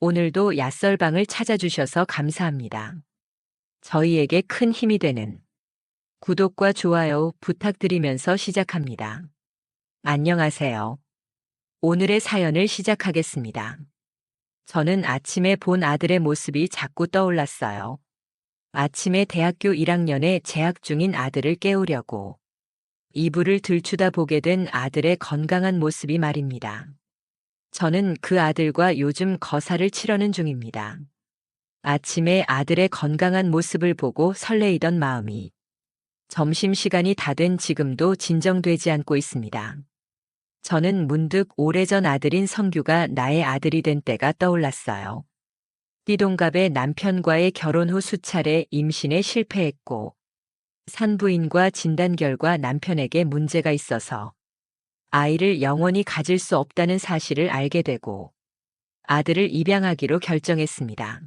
오늘도 야썰방을 찾아주셔서 감사합니다. 저희에게 큰 힘이 되는 구독과 좋아요 부탁드리면서 시작합니다. 안녕하세요. 오늘의 사연을 시작하겠습니다. 저는 아침에 본 아들의 모습이 자꾸 떠올랐어요. 아침에 대학교 1학년에 재학 중인 아들을 깨우려고 이불을 들추다 보게 된 아들의 건강한 모습이 말입니다. 저는 그 아들과 요즘 거사를 치러는 중입니다. 아침에 아들의 건강한 모습을 보고 설레이던 마음이 점심시간이 다 된 지금도 진정되지 않고 있습니다. 저는 문득 오래전 아들인 성규가 나의 아들이 된 때가 떠올랐어요. 띠동갑의 남편과의 결혼 후 수차례 임신에 실패했고 산부인과 진단 결과 남편에게 문제가 있어서 아이를 영원히 가질 수 없다는 사실을 알게 되고 아들을 입양하기로 결정했습니다.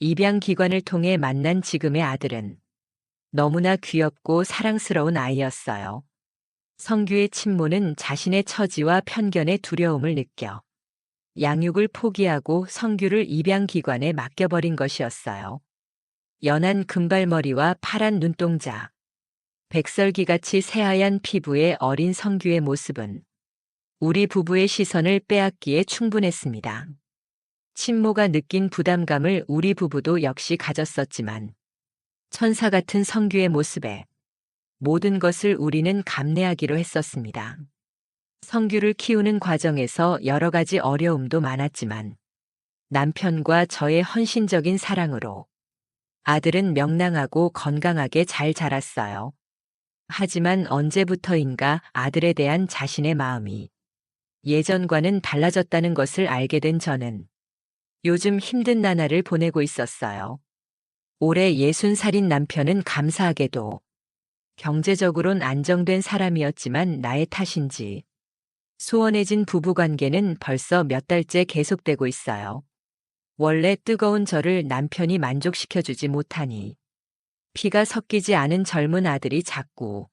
입양 기관을 통해 만난 지금의 아들은 너무나 귀엽고 사랑스러운 아이였어요. 성규의 친모는 자신의 처지와 편견에 두려움을 느껴 양육을 포기하고 성규를 입양 기관에 맡겨버린 것이었어요. 연한 금발머리와 파란 눈동자, 백설기같이 새하얀 피부의 어린 성규의 모습은 우리 부부의 시선을 빼앗기에 충분했습니다. 친모가 느낀 부담감을 우리 부부도 역시 가졌었지만 천사 같은 성규의 모습에 모든 것을 우리는 감내하기로 했었습니다. 성규를 키우는 과정에서 여러 가지 어려움도 많았지만 남편과 저의 헌신적인 사랑으로 아들은 명랑하고 건강하게 잘 자랐어요. 하지만 언제부터인가 아들에 대한 자신의 마음이 예전과는 달라졌다는 것을 알게 된 저는 요즘 힘든 나날을 보내고 있었어요. 올해 60살인 남편은 감사하게도 경제적으론 안정된 사람이었지만 나의 탓인지 소원해진 부부관계는 벌써 몇 달째 계속되고 있어요. 원래 뜨거운 저를 남편이 만족시켜주지 못하니 피가 섞이지 않은 젊은 아들이 자꾸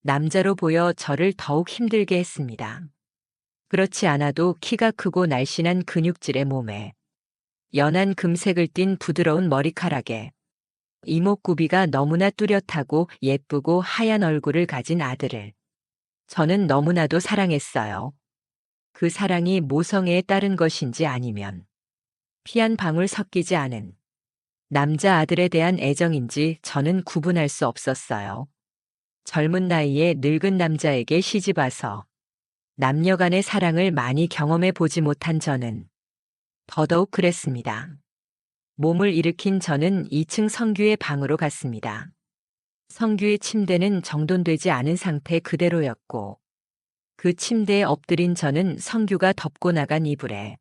남자로 보여 저를 더욱 힘들게 했습니다. 그렇지 않아도 키가 크고 날씬한 근육질의 몸에 연한 금색을 띤 부드러운 머리카락에 이목구비가 너무나 뚜렷하고 예쁘고 하얀 얼굴을 가진 아들을 저는 너무나도 사랑했어요. 그 사랑이 모성애에 따른 것인지 아니면 피 한 방울 섞이지 않은 남자 아들에 대한 애정인지 저는 구분할 수 없었어요. 젊은 나이에 늙은 남자에게 시집와서 남녀 간의 사랑을 많이 경험해 보지 못한 저는 더더욱 그랬습니다. 몸을 일으킨 저는 2층 성규의 방으로 갔습니다. 성규의 침대는 정돈되지 않은 상태 그대로였고 그 침대에 엎드린 저는 성규가 덮고 나간 이불에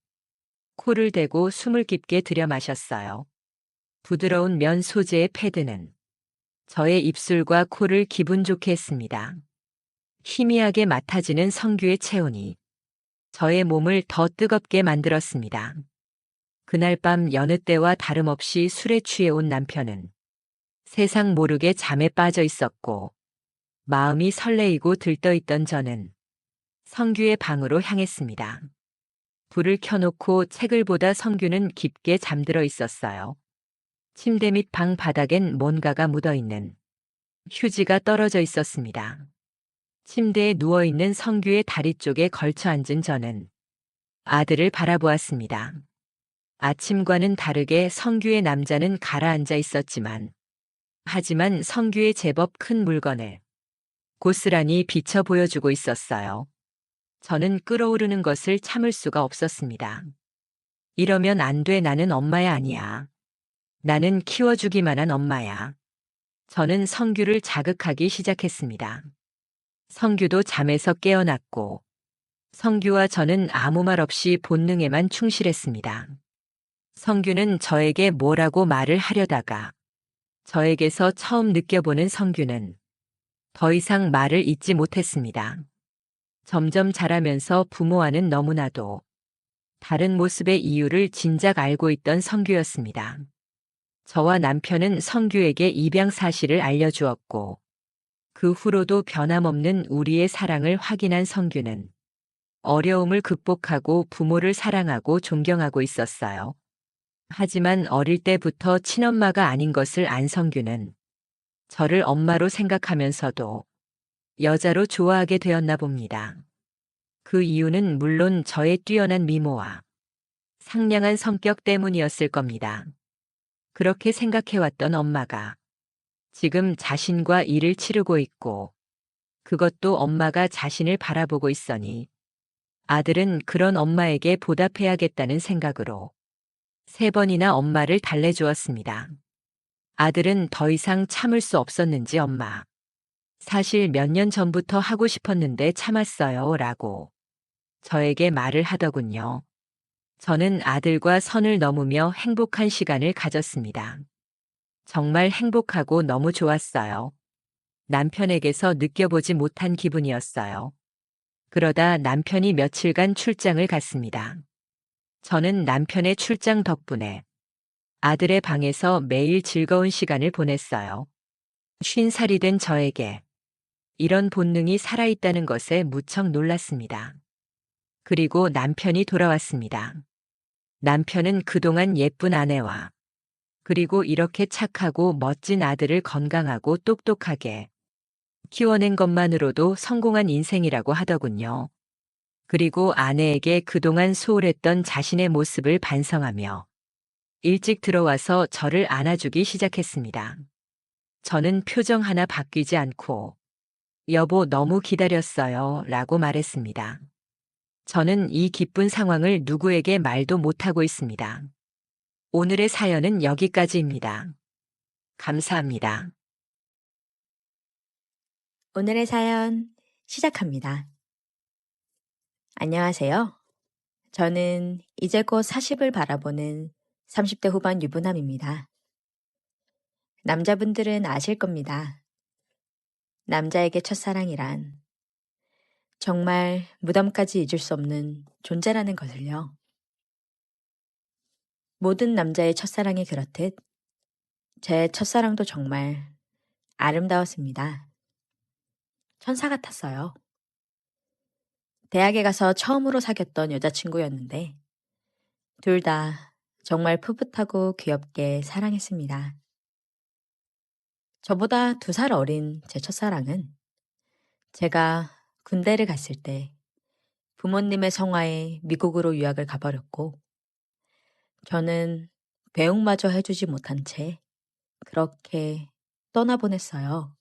코를 대고 숨을 깊게 들여 마셨어요. 부드러운 면 소재의 패드는 저의 입술과 코를 기분 좋게 했습니다. 희미하게 맡아지는 성규의 체온이 저의 몸을 더 뜨겁게 만들었습니다. 그날 밤 여느 때와 다름없이 술에 취해온 남편은 세상 모르게 잠에 빠져 있었고 마음이 설레이고 들떠있던 저는 성규의 방으로 향했습니다. 불을 켜놓고 책을 보다 성규는 깊게 잠들어 있었어요. 침대 밑 방 바닥엔 뭔가가 묻어있는 휴지가 떨어져 있었습니다. 침대에 누워있는 성규의 다리 쪽에 걸쳐 앉은 저는 아들을 바라보았습니다. 아침과는 다르게 성규의 남자는 가라앉아 있었지만 하지만 성규의 제법 큰 물건을 고스란히 비춰 보여주고 있었어요. 저는 끓어오르는 것을 참을 수가 없었습니다. 이러면 안 돼. 나는 엄마야 아니야. 나는 키워주기만 한 엄마야. 저는 성규를 자극하기 시작했습니다. 성규도 잠에서 깨어났고 성규와 저는 아무 말 없이 본능에만 충실했습니다. 성규는 저에게 뭐라고 말을 하려다가 저에게서 처음 느껴보는 성규는 더 이상 말을 잇지 못했습니다. 점점 자라면서 부모와는 너무나도 다른 모습의 이유를 진작 알고 있던 성규였습니다. 저와 남편은 성규에게 입양 사실을 알려주었고 그 후로도 변함없는 우리의 사랑을 확인한 성규는 어려움을 극복하고 부모를 사랑하고 존경하고 있었어요. 하지만 어릴 때부터 친엄마가 아닌 것을 안 성규는 저를 엄마로 생각하면서도 여자로 좋아하게 되었나 봅니다. 그 이유는 물론 저의 뛰어난 미모와 상냥한 성격 때문이었을 겁니다. 그렇게 생각해왔던 엄마가 지금 자신과 일을 치르고 있고 그것도 엄마가 자신을 바라보고 있으니 아들은 그런 엄마에게 보답해야겠다는 생각으로 3번이나 엄마를 달래주었습니다. 아들은 더 이상 참을 수 없었는지 엄마. 사실 몇 년 전부터 하고 싶었는데 참았어요 라고 저에게 말을 하더군요. 저는 아들과 선을 넘으며 행복한 시간을 가졌습니다. 정말 행복하고 너무 좋았어요. 남편에게서 느껴보지 못한 기분이었어요. 그러다 남편이 며칠간 출장을 갔습니다. 저는 남편의 출장 덕분에 아들의 방에서 매일 즐거운 시간을 보냈어요. 50살이 된 저에게 이런 본능이 살아있다는 것에 무척 놀랐습니다. 그리고 남편이 돌아왔습니다. 남편은 그동안 예쁜 아내와 그리고 이렇게 착하고 멋진 아들을 건강하고 똑똑하게 키워낸 것만으로도 성공한 인생이라고 하더군요. 그리고 아내에게 그동안 소홀했던 자신의 모습을 반성하며 일찍 들어와서 저를 안아주기 시작했습니다. 저는 표정 하나 바뀌지 않고 여보 너무 기다렸어요 라고 말했습니다. 저는 이 기쁜 상황을 누구에게 말도 못하고 있습니다. 오늘의 사연은 여기까지입니다. 감사합니다. 오늘의 사연 시작합니다. 안녕하세요. 저는 이제 곧 40을 바라보는 30대 후반 유부남입니다. 남자분들은 아실 겁니다. 남자에게 첫사랑이란 정말 무덤까지 잊을 수 없는 존재라는 것을요. 모든 남자의 첫사랑이 그렇듯 제 첫사랑도 정말 아름다웠습니다. 천사 같았어요. 대학에 가서 처음으로 사귀었던 여자친구였는데 둘 다 정말 풋풋하고 귀엽게 사랑했습니다. 저보다 2살 어린 제 첫사랑은 제가 군대를 갔을 때 부모님의 성화에 미국으로 유학을 가버렸고 저는 배웅마저 해주지 못한 채 그렇게 떠나보냈어요.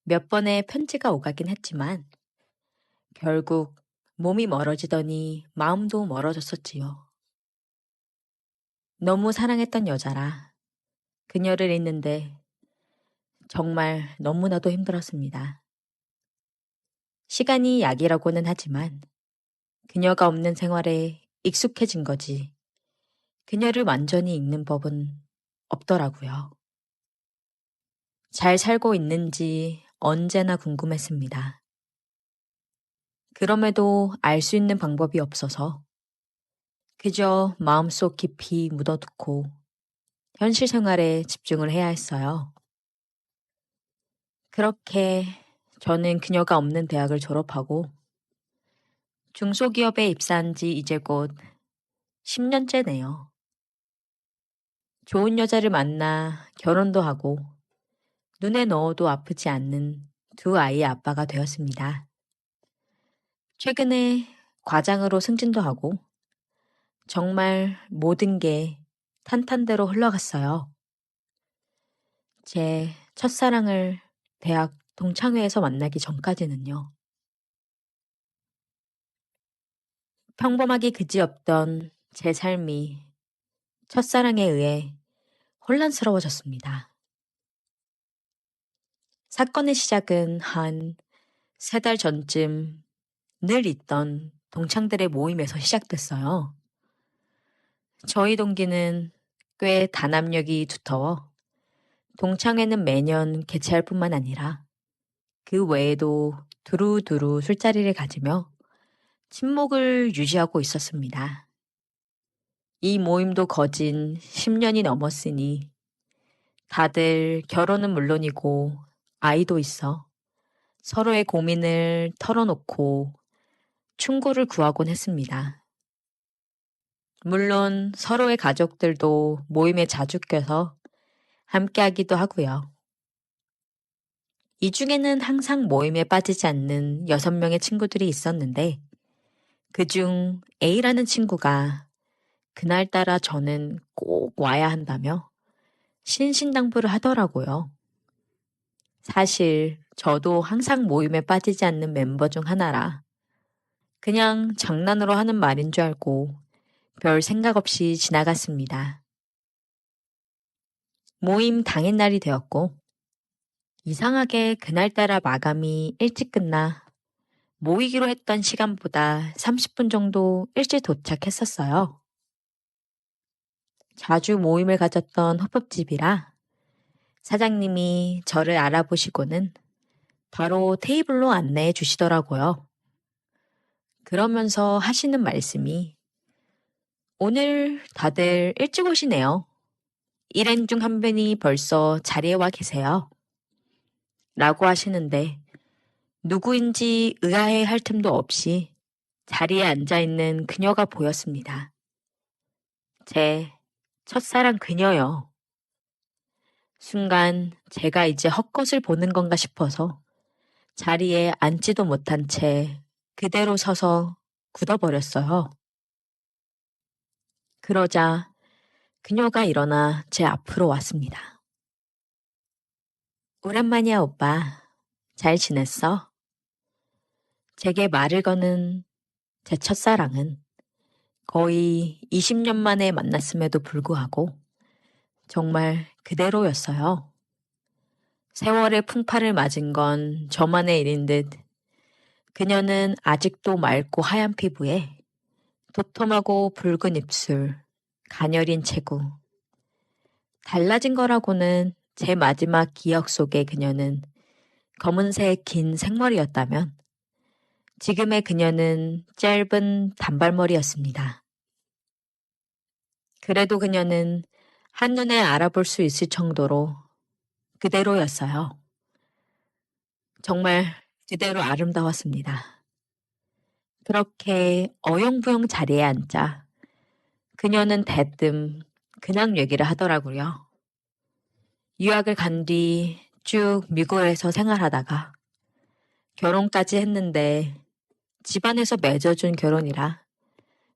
몇 번의 편지가 오가긴 했지만 결국 몸이 멀어지더니 마음도 멀어졌었지요. 너무 사랑했던 여자라 그녀를 잊는데 정말 너무나도 힘들었습니다. 시간이 약이라고는 하지만 그녀가 없는 생활에 익숙해진 거지 그녀를 완전히 잊는 법은 없더라고요. 잘 살고 있는지 언제나 궁금했습니다. 그럼에도 알 수 있는 방법이 없어서 그저 마음속 깊이 묻어두고 현실 생활에 집중을 해야 했어요. 그렇게 저는 그녀가 없는 대학을 졸업하고 중소기업에 입사한 지 이제 곧 10년째네요. 좋은 여자를 만나 결혼도 하고 눈에 넣어도 아프지 않는 2아이의 아빠가 되었습니다. 최근에 과장으로 승진도 하고 정말 모든 게 탄탄대로 흘러갔어요. 제 첫사랑을 대학 동창회에서 만나기 전까지는요. 평범하기 그지없던 제 삶이 첫사랑에 의해 혼란스러워졌습니다. 사건의 시작은 한 3달 전쯤 늘 있던 동창들의 모임에서 시작됐어요. 저희 동기는 꽤 단합력이 두터워 동창회는 매년 개최할 뿐만 아니라 그 외에도 두루두루 술자리를 가지며 친목을 유지하고 있었습니다. 이 모임도 거진 10년이 넘었으니 다들 결혼은 물론이고 아이도 있어 서로의 고민을 털어놓고 충고를 구하곤 했습니다. 물론 서로의 가족들도 모임에 자주 껴서 함께 하기도 하고요. 이 중에는 항상 모임에 빠지지 않는 6명의 친구들이 있었는데 그중 A라는 친구가 그날따라 저는 꼭 와야 한다며 신신당부를 하더라고요. 사실 저도 항상 모임에 빠지지 않는 멤버 중 하나라 그냥 장난으로 하는 말인 줄 알고 별 생각 없이 지나갔습니다. 모임 당일날이 되었고 이상하게 그날따라 마감이 일찍 끝나 모이기로 했던 시간보다 30분 정도 일찍 도착했었어요. 자주 모임을 가졌던 호프집이라 사장님이 저를 알아보시고는 바로 테이블로 안내해 주시더라고요. 그러면서 하시는 말씀이 오늘 다들 일찍 오시네요. 일행 중 한 분이 벌써 자리에 와 계세요. 라고 하시는데 누구인지 의아해 할 틈도 없이 자리에 앉아있는 그녀가 보였습니다. 제 첫사랑 그녀요. 순간 제가 이제 헛것을 보는 건가 싶어서 자리에 앉지도 못한 채 그대로 서서 굳어버렸어요. 그러자 그녀가 일어나 제 앞으로 왔습니다. 오랜만이야, 오빠. 잘 지냈어? 제게 말을 거는 제 첫사랑은 거의 20년 만에 만났음에도 불구하고 정말 그대로였어요. 세월의 풍파를 맞은 건 저만의 일인 듯 그녀는 아직도 맑고 하얀 피부에 도톰하고 붉은 입술, 가녀린 체구. 달라진 거라고는 제 마지막 기억 속의 그녀는 검은색 긴 생머리였다면 지금의 그녀는 짧은 단발머리였습니다. 그래도 그녀는 한눈에 알아볼 수 있을 정도로 그대로였어요. 정말 그대로 아름다웠습니다. 그렇게 어영부영 자리에 앉자 그녀는 대뜸 그냥 얘기를 하더라고요. 유학을 간 뒤 쭉 미국에서 생활하다가 결혼까지 했는데 집안에서 맺어준 결혼이라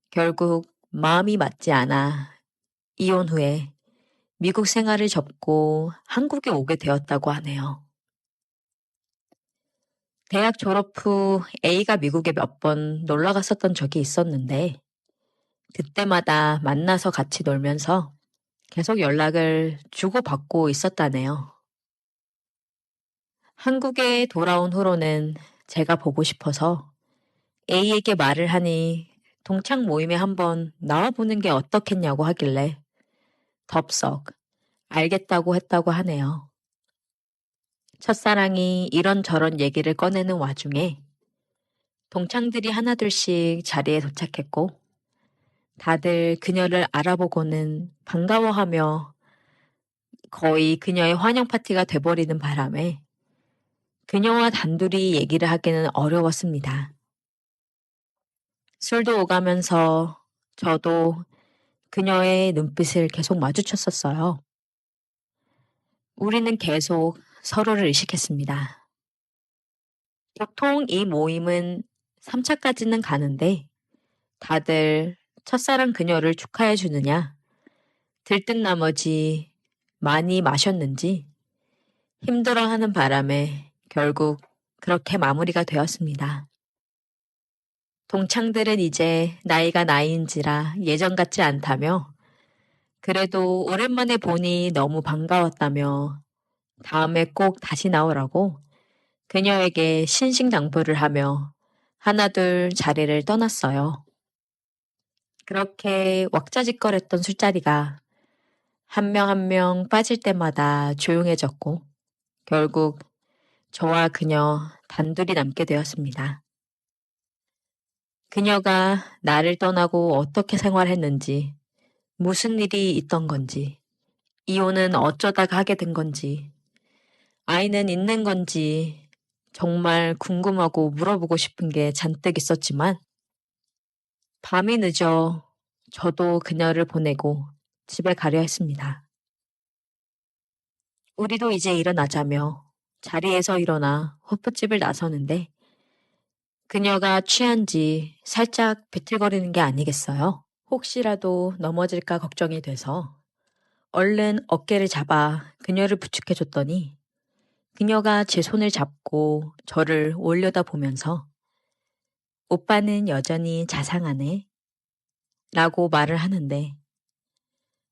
결국 마음이 맞지 않아 이혼 후에 미국 생활을 접고 한국에 오게 되었다고 하네요. 대학 졸업 후 A가 미국에 몇 번 놀러 갔었던 적이 있었는데 그때마다 만나서 같이 놀면서 계속 연락을 주고받고 있었다네요. 한국에 돌아온 후로는 제가 보고 싶어서 A에게 말을 하니 동창 모임에 한번 나와보는 게 어떻겠냐고 하길래 덥석 알겠다고 했다고 하네요. 첫사랑이 이런저런 얘기를 꺼내는 와중에 동창들이 하나둘씩 자리에 도착했고 다들 그녀를 알아보고는 반가워하며 거의 그녀의 환영 파티가 돼버리는 바람에 그녀와 단둘이 얘기를 하기는 어려웠습니다. 술도 오가면서 저도 그녀의 눈빛을 계속 마주쳤었어요. 우리는 계속 서로를 의식했습니다. 보통 이 모임은 3차까지는 가는데 다들 첫사랑 그녀를 축하해 주느냐 들뜬 나머지 많이 마셨는지 힘들어하는 바람에 결국 그렇게 마무리가 되었습니다. 동창들은 이제 나이가 나이인지라 예전 같지 않다며 그래도 오랜만에 보니 너무 반가웠다며 다음에 꼭 다시 나오라고 그녀에게 신신당부를 하며 하나둘 자리를 떠났어요. 그렇게 왁자지껄했던 술자리가 한 명 한 명 빠질 때마다 조용해졌고 결국 저와 그녀 단둘이 남게 되었습니다. 그녀가 나를 떠나고 어떻게 생활했는지, 무슨 일이 있던 건지, 이혼은 어쩌다가 하게 된 건지, 아이는 있는 건지 정말 궁금하고 물어보고 싶은 게 잔뜩 있었지만 밤이 늦어 저도 그녀를 보내고 집에 가려 했습니다. 우리도 이제 일어나자며 자리에서 일어나 호프집을 나서는데 그녀가 취한지 살짝 비틀거리는 게 아니겠어요? 혹시라도 넘어질까 걱정이 돼서 얼른 어깨를 잡아 그녀를 부축해줬더니 그녀가 제 손을 잡고 저를 올려다보면서 오빠는 여전히 자상하네 라고 말을 하는데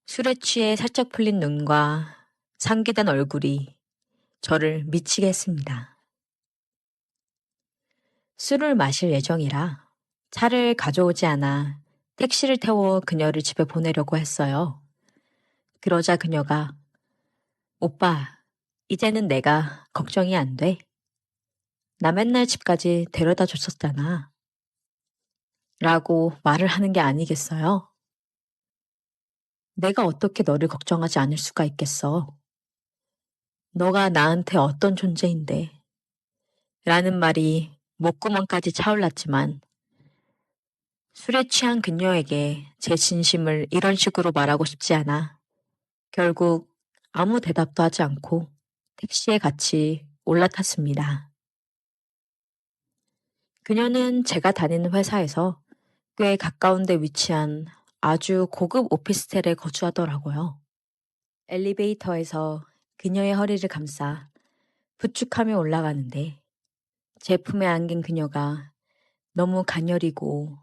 술에 취해 살짝 풀린 눈과 상기된 얼굴이 저를 미치게 했습니다. 술을 마실 예정이라 차를 가져오지 않아 택시를 태워 그녀를 집에 보내려고 했어요. 그러자 그녀가 오빠, 이제는 내가 걱정이 안 돼. 나 맨날 집까지 데려다 줬었잖아. 라고 말을 하는 게 아니겠어요? 내가 어떻게 너를 걱정하지 않을 수가 있겠어. 너가 나한테 어떤 존재인데. 라는 말이 목구멍까지 차올랐지만 술에 취한 그녀에게 제 진심을 이런 식으로 말하고 싶지 않아. 결국 아무 대답도 하지 않고 택시에 같이 올라탔습니다. 그녀는 제가 다니는 회사에서 꽤 가까운 데 위치한 아주 고급 오피스텔에 거주하더라고요. 엘리베이터에서 그녀의 허리를 감싸 부축하며 올라가는데 제 품에 안긴 그녀가 너무 가녀리고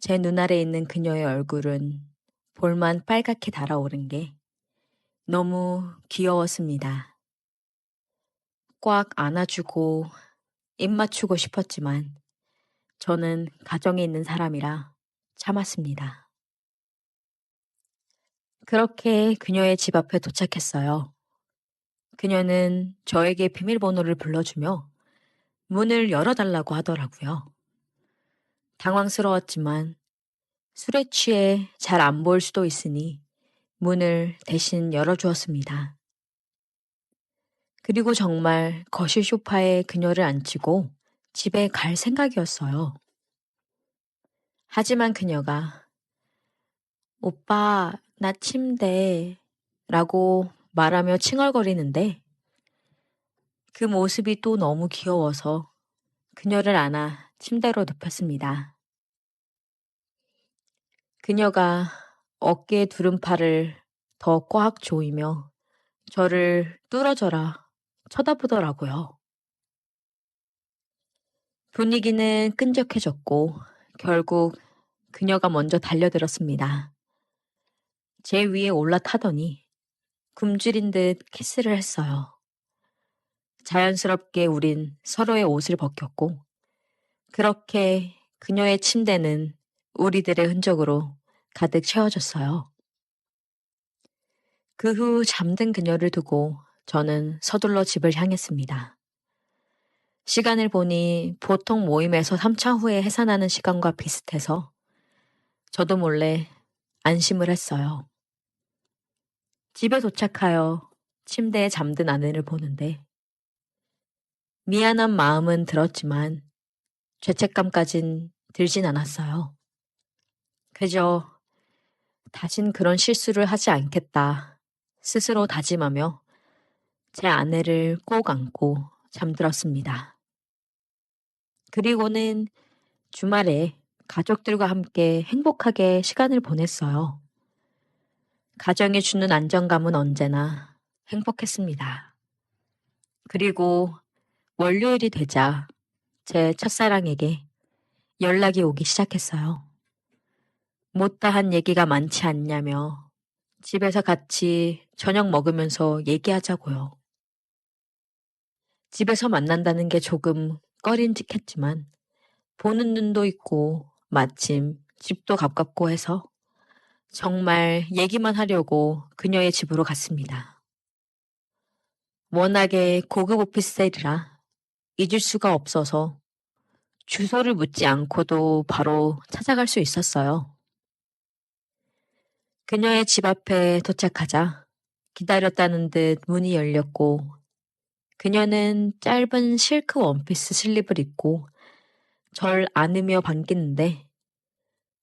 제 눈아래에 있는 그녀의 얼굴은 볼만 빨갛게 달아오른 게 너무 귀여웠습니다. 꽉 안아주고 입 맞추고 싶었지만 저는 가정에 있는 사람이라 참았습니다. 그렇게 그녀의 집 앞에 도착했어요. 그녀는 저에게 비밀번호를 불러주며 문을 열어달라고 하더라고요. 당황스러웠지만 술에 취해 잘 안 보일 수도 있으니 문을 대신 열어주었습니다. 그리고 정말 거실 소파에 그녀를 앉히고 집에 갈 생각이었어요. 하지만 그녀가 오빠, 나 침대 라고 말하며 칭얼거리는데 그 모습이 또 너무 귀여워서 그녀를 안아 침대로 눕혔습니다. 그녀가 어깨에 두른 팔을 더 꽉 조이며 저를 뚫어져라 쳐다보더라고요. 분위기는 끈적해졌고 결국 그녀가 먼저 달려들었습니다. 제 위에 올라타더니 굶주린 듯 키스를 했어요. 자연스럽게 우린 서로의 옷을 벗겼고 그렇게 그녀의 침대는 우리들의 흔적으로 가득 채워졌어요. 그 후 잠든 그녀를 두고 저는 서둘러 집을 향했습니다. 시간을 보니 보통 모임에서 3차 후에 해산하는 시간과 비슷해서 저도 몰래 안심을 했어요. 집에 도착하여 침대에 잠든 아내를 보는데 미안한 마음은 들었지만 죄책감까진 들진 않았어요. 그저 다신 그런 실수를 하지 않겠다 스스로 다짐하며 제 아내를 꼭 안고 잠들었습니다. 그리고는 주말에 가족들과 함께 행복하게 시간을 보냈어요. 가정이 주는 안정감은 언제나 행복했습니다. 그리고 월요일이 되자 제 첫사랑에게 연락이 오기 시작했어요. 못다한 얘기가 많지 않냐며 집에서 같이 저녁 먹으면서 얘기하자고요. 집에서 만난다는 게 조금 꺼림직했지만 보는 눈도 있고 마침 집도 가깝고 해서 정말 얘기만 하려고 그녀의 집으로 갔습니다. 워낙에 고급 오피스텔이라 잊을 수가 없어서 주소를 묻지 않고도 바로 찾아갈 수 있었어요. 그녀의 집 앞에 도착하자 기다렸다는 듯 문이 열렸고 그녀는 짧은 실크 원피스 슬립을 입고 절 안으며 반기는데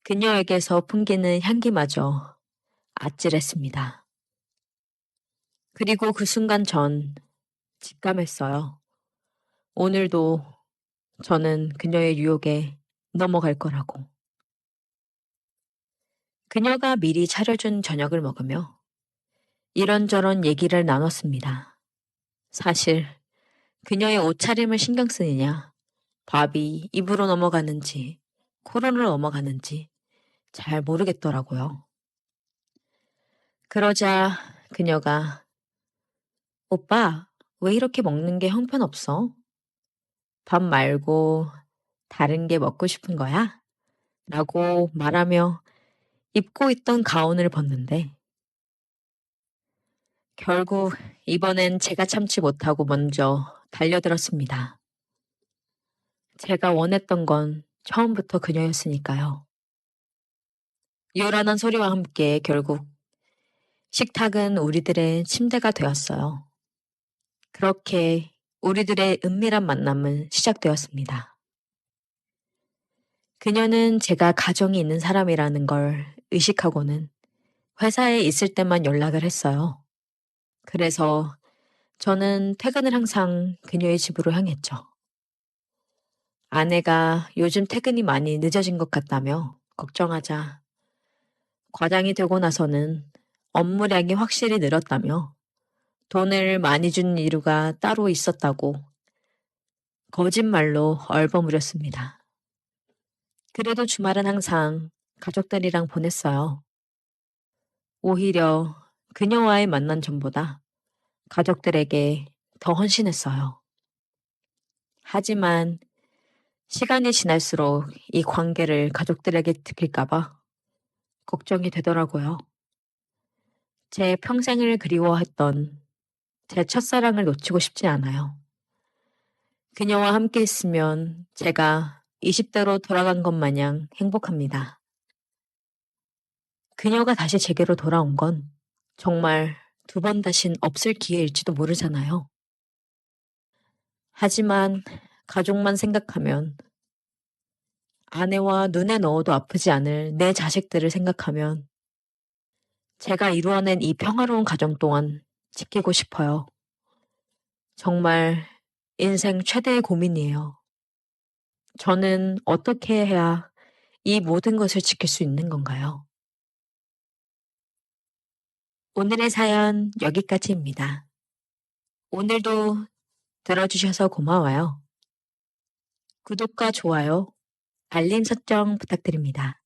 그녀에게서 풍기는 향기마저 아찔했습니다. 그리고 그 순간 전 직감했어요. 오늘도 저는 그녀의 유혹에 넘어갈 거라고. 그녀가 미리 차려준 저녁을 먹으며 이런저런 얘기를 나눴습니다. 사실 그녀의 옷차림을 신경 쓰느냐, 밥이 입으로 넘어가는지, 코로를 넘어가는지 잘 모르겠더라고요. 그러자 그녀가 오빠, 왜 이렇게 먹는 게 형편없어? 밥 말고 다른 게 먹고 싶은 거야? 라고 말하며 입고 있던 가운을 벗는데 결국 이번엔 제가 참지 못하고 먼저 달려들었습니다. 제가 원했던 건 처음부터 그녀였으니까요. 요란한 소리와 함께 결국 식탁은 우리들의 침대가 되었어요. 그렇게 우리들의 은밀한 만남은 시작되었습니다. 그녀는 제가 가정이 있는 사람이라는 걸 의식하고는 회사에 있을 때만 연락을 했어요. 그래서 저는 퇴근을 항상 그녀의 집으로 향했죠. 아내가 요즘 퇴근이 많이 늦어진 것 같다며 걱정하자 과장이 되고 나서는 업무량이 확실히 늘었다며 돈을 많이 준 이유가 따로 있었다고 거짓말로 얼버무렸습니다. 그래도 주말은 항상 가족들이랑 보냈어요. 오히려 그녀와의 만남 전보다 가족들에게 더 헌신했어요. 하지만 시간이 지날수록 이 관계를 가족들에게 들킬까봐 걱정이 되더라고요. 제 평생을 그리워했던 제 첫사랑을 놓치고 싶지 않아요. 그녀와 함께 있으면 제가 20대로 돌아간 것 마냥 행복합니다. 그녀가 다시 제게로 돌아온 건 정말 두 번 다신 없을 기회일지도 모르잖아요. 하지만 가족만 생각하면 아내와 눈에 넣어도 아프지 않을 내 자식들을 생각하면 제가 이루어낸 이 평화로운 가정 또한 지키고 싶어요. 정말 인생 최대의 고민이에요. 저는 어떻게 해야 이 모든 것을 지킬 수 있는 건가요? 오늘의 사연 여기까지입니다. 오늘도 들어주셔서 고마워요. 구독과 좋아요, 알림 설정 부탁드립니다.